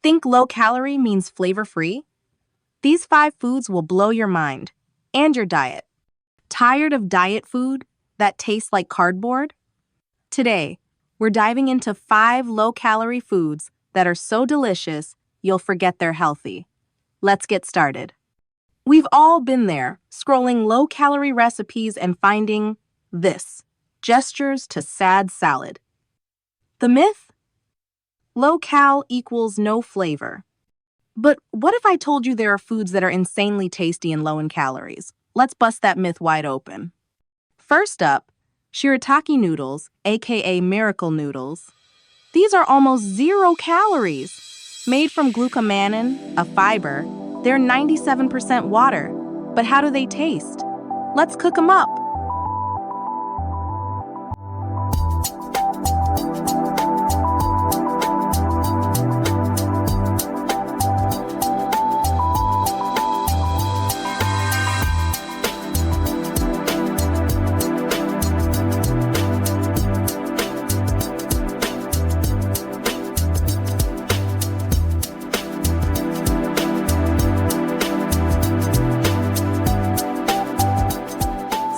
Think low-calorie means flavor-free? These 5 foods will blow your mind and your diet. Tired of diet food that tastes like cardboard? Today, we're diving into 5 low-calorie foods that are so delicious you'll forget they're healthy. Let's get started. We've all been there, scrolling low-calorie recipes and finding this: gestures to sad salad. The myth? Low-cal equals no flavor. But what if I told you there are foods that are insanely tasty and low in calories? Let's bust that myth wide open. First up, Shirataki noodles, aka miracle noodles. These are almost 0 calories. Made from glucomannan, a fiber, they're 97% water. But how do they taste? Let's cook them up.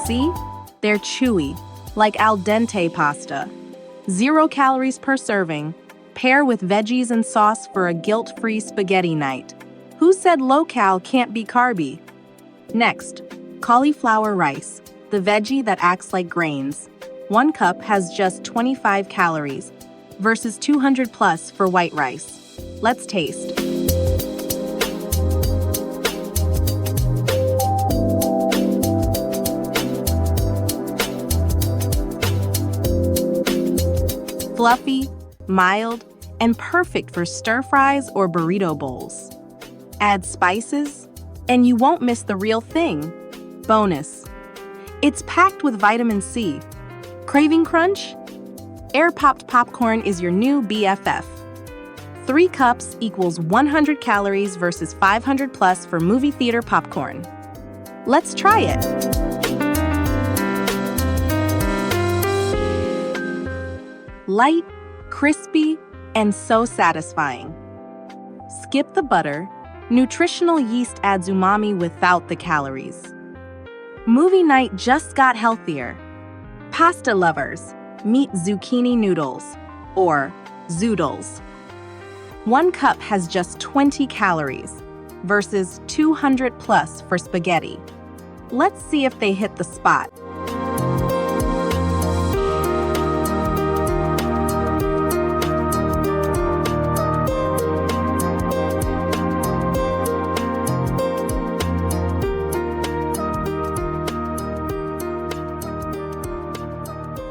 See? They're chewy, like al dente pasta. 0 calories per serving. Pair with veggies and sauce for a guilt-free spaghetti night. Who said low-cal can't be carby? Next, cauliflower rice, the veggie that acts like grains. 1 cup has just 25 calories versus 200 plus for white rice. Let's taste. Fluffy, mild, and perfect for stir-fries or burrito bowls. Add spices, and you won't miss the real thing. Bonus: it's packed with vitamin C. Craving crunch? Air-popped popcorn is your new BFF. 3 cups equals 100 calories versus 500 plus for movie theater popcorn. Let's try it. Light, crispy, and so satisfying. Skip the butter. Nutritional yeast adds umami without the calories. Movie night just got healthier. Pasta lovers, meet zucchini noodles, or zoodles. 1 cup has just 20 calories versus 200 plus for spaghetti. Let's see if they hit the spot.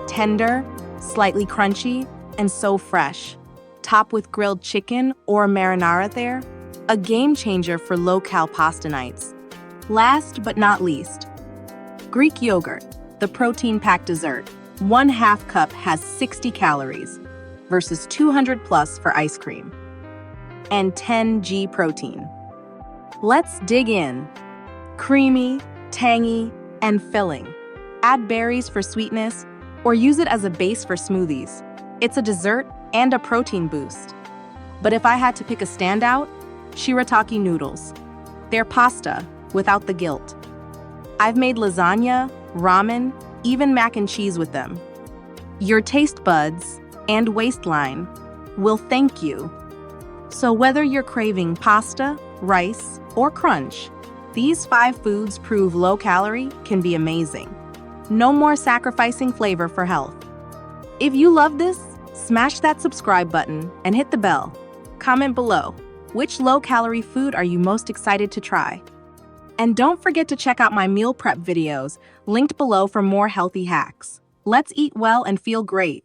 Tender, slightly crunchy, and so fresh. Top with grilled chicken or marinara there. A game changer for low-cal pasta nights. Last but not least, Greek yogurt, the protein-packed dessert. 1/2 cup has 60 calories versus 200 plus for ice cream. And 10 g protein. Let's dig in. Creamy, tangy, and filling. Add berries for sweetness, or use it as a base for smoothies. It's a dessert and a protein boost. But if I had to pick a standout, Shirataki noodles. They're pasta without the guilt. I've made lasagna, ramen, even mac and cheese with them. Your taste buds and waistline will thank you. So whether you're craving pasta, rice, or crunch, these 5 foods prove low-calorie can be amazing. No more sacrificing flavor for health. If you love this, smash that subscribe button and hit the bell. Comment below, which low-calorie food are you most excited to try? And don't forget to check out my meal prep videos, linked below for more healthy hacks. Let's eat well and feel great.